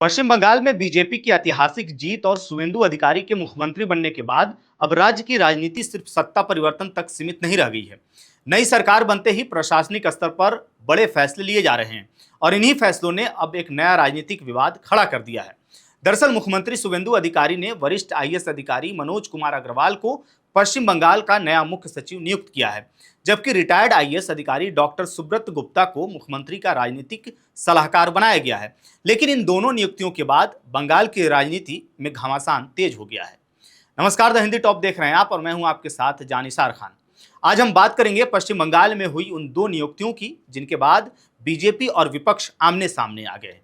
पश्चिम बंगाल में बीजेपी की ऐतिहासिक जीत और शुवेंदु अधिकारी के मुख्यमंत्री बनने के बाद अब राज्य की राजनीति सिर्फ सत्ता परिवर्तन तक सीमित नहीं रह गई है। नई सरकार बनते ही प्रशासनिक स्तर पर बड़े फैसले लिए जा रहे हैं और इन्हीं फैसलों ने अब एक नया राजनीतिक विवाद खड़ा कर दिया है। दरअसल मुख्यमंत्री शुवेंदु अधिकारी ने वरिष्ठ आईएएस अधिकारी मनोज कुमार अग्रवाल को पश्चिम बंगाल का नया मुख्य सचिव नियुक्त किया है, जबकि रिटायर्ड आईएएस अधिकारी डॉक्टर सुब्रत गुप्ता को मुख्यमंत्री का राजनीतिक सलाहकार बनाया गया है। लेकिन इन दोनों नियुक्तियों के बाद बंगाल की राजनीति में घमासान तेज हो गया है। नमस्कार, द हिंदी टॉप देख रहे हैं आप और मैं हूं आपके साथ जानिसार खान। आज हम बात करेंगे पश्चिम बंगाल में हुई उन दो नियुक्तियों की जिनके बाद बीजेपी और विपक्ष आमने सामने आ गए।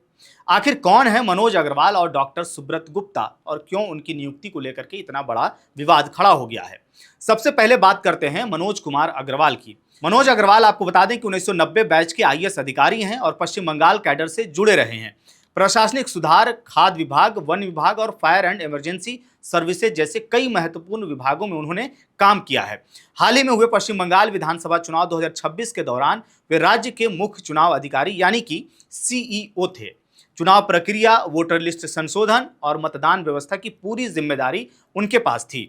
आखिर कौन है मनोज अग्रवाल और डॉक्टर सुब्रत गुप्ता और क्यों उनकी नियुक्ति को लेकर के इतना बड़ा विवाद खड़ा हो गया है। सबसे पहले बात करते हैं मनोज कुमार अग्रवाल की। मनोज अग्रवाल आपको बता दें कि 1990 बैच के आईएएस अधिकारी हैं और पश्चिम बंगाल कैडर से जुड़े रहे हैं। प्रशासनिक सुधार, खाद्य विभाग, वन विभाग और फायर एंड इमरजेंसी सर्विसेज जैसे कई महत्वपूर्ण विभागों में उन्होंने काम किया है। हाल ही में हुए पश्चिम बंगाल विधानसभा चुनाव 2026 के दौरान वे राज्य के मुख्य चुनाव अधिकारी यानी कि सीईओ थे। चुनाव प्रक्रिया, वोटर लिस्ट संशोधन और मतदान व्यवस्था की पूरी जिम्मेदारी उनके पास थी।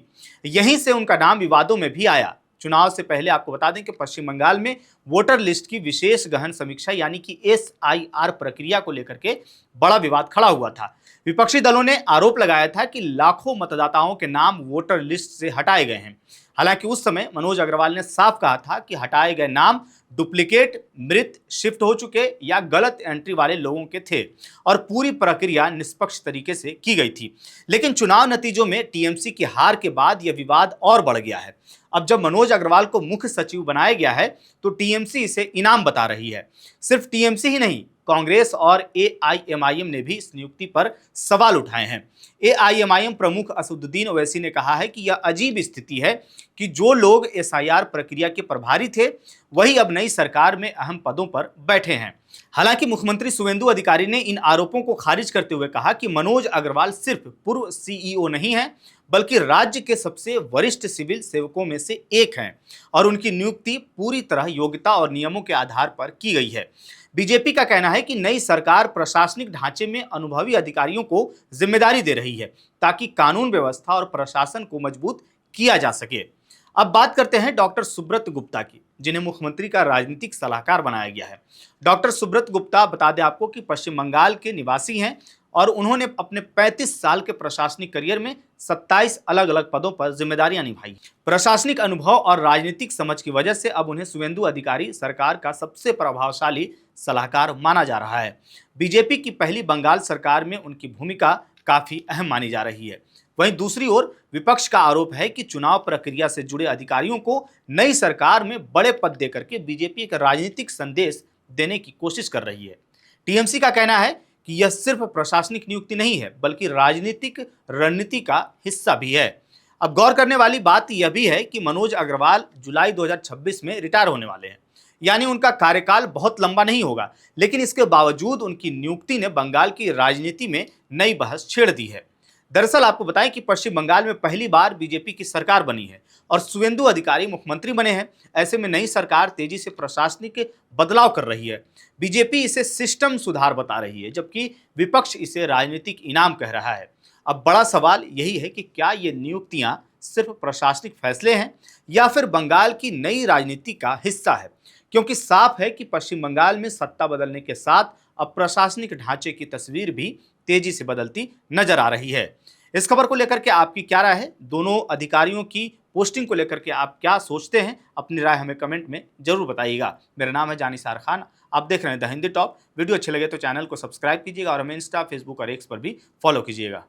यहीं से उनका नाम विवादों में भी आया। चुनाव से पहले आपको बता दें कि पश्चिम बंगाल में वोटर लिस्ट की विशेष गहन समीक्षा यानी कि एसआईआर प्रक्रिया को लेकर के बड़ा विवाद खड़ा हुआ था। विपक्षी दलों ने आरोप लगाया था कि लाखों मतदाताओं के नाम वोटर लिस्ट से हटाए गए हैं। हालांकि उस समय मनोज अग्रवाल ने साफ कहा था कि हटाए गए नाम डुप्लीकेट, मृत, शिफ्ट हो चुके या गलत एंट्री वाले लोगों के थे और पूरी प्रक्रिया निष्पक्ष तरीके से की गई थी। लेकिन चुनाव नतीजों में टीएमसी की हार के बाद यह विवाद और बढ़ गया है। अब जब मनोज अग्रवाल को मुख्य सचिव बनाया गया है तो टीएमसी इसे इनाम बता रही है। सिर्फ टीएमसी ही नहीं, कांग्रेस और एआईएमआईएम ने भी इस नियुक्ति पर सवाल उठाए हैं। एआईएमआईएम प्रमुख असदुद्दीन ओवैसी ने कहा है कि यह अजीब स्थिति है कि जो लोग एसआईआर प्रक्रिया के प्रभारी थे वही अब नई सरकार में अहम पदों पर बैठे हैं। हालांकि मुख्यमंत्री शुवेंदु अधिकारी ने इन आरोपों को खारिज करते हुए कहा कि मनोज अग्रवाल सिर्फ पूर्व सीईओ नहीं है बल्कि राज्य के सबसे वरिष्ठ सिविल सेवकों में से एक हैं और उनकी नियुक्ति पूरी तरह योग्यता और नियमों के आधार पर की गई है। बीजेपी का कहना है कि नई सरकार प्रशासनिक ढांचे में अनुभवी अधिकारियों को जिम्मेदारी दे रही है ताकि कानून व्यवस्था और प्रशासन को मजबूत किया जा सके। अब बात करते हैं डॉक्टर सुब्रत गुप्ता की, जिन्हें मुख्यमंत्री का राजनीतिक सलाहकार बनाया गया है। डॉक्टर सुब्रत गुप्ता बता दें आपको कि पश्चिम बंगाल के निवासी हैं और उन्होंने अपने 35 साल के प्रशासनिक करियर में 27 अलग अलग पदों पर जिम्मेदारियां निभाई। प्रशासनिक अनुभव और राजनीतिक समझ की वजह से अब उन्हें शुवेंदु अधिकारी सरकार का सबसे प्रभावशाली सलाहकार माना जा रहा है। बीजेपी की पहली बंगाल सरकार में उनकी भूमिका काफी अहम मानी जा रही है। वहीं दूसरी ओर विपक्ष का आरोप है कि चुनाव प्रक्रिया से जुड़े अधिकारियों को नई सरकार में बड़े पद देकर के बीजेपी एक राजनीतिक संदेश देने की कोशिश कर रही है। टीएमसी का कहना है कि यह सिर्फ प्रशासनिक नियुक्ति नहीं है बल्कि राजनीतिक रणनीति का हिस्सा भी है। अब गौर करने वाली बात यह भी है कि मनोज अग्रवाल जुलाई 2026 में रिटायर होने वाले हैं, यानी उनका कार्यकाल बहुत लंबा नहीं होगा। लेकिन इसके बावजूद उनकी नियुक्ति ने बंगाल की राजनीति में नई बहस छेड़ दी है। दरअसल आपको बताएं कि पश्चिम बंगाल में पहली बार बीजेपी की सरकार बनी है और शुवेंदु अधिकारी मुख्यमंत्री बने हैं। ऐसे में नई सरकार तेजी से प्रशासनिक बदलाव कर रही है। बीजेपी इसे सिस्टम सुधार बता रही है जबकि विपक्ष इसे राजनीतिक इनाम कह रहा है। अब बड़ा सवाल यही है कि क्या ये नियुक्तियां सिर्फ प्रशासनिक फैसले हैं या फिर बंगाल की नई राजनीति का हिस्सा है, क्योंकि साफ है कि पश्चिम बंगाल में सत्ता बदलने के साथ अब प्रशासनिक ढांचे की तस्वीर भी तेजी से बदलती नजर आ रही है। इस खबर को लेकर के आपकी क्या राय है? दोनों अधिकारियों की पोस्टिंग को लेकर के आप क्या सोचते हैं? अपनी राय हमें कमेंट में जरूर बताइएगा। मेरा नाम है जानिसार खान, आप देख रहे हैं द हिंदी टॉप। वीडियो अच्छे लगे तो चैनल को सब्सक्राइब कीजिएगा और हमें इंस्टा, फेसबुक और एक्स पर भी फॉलो कीजिएगा।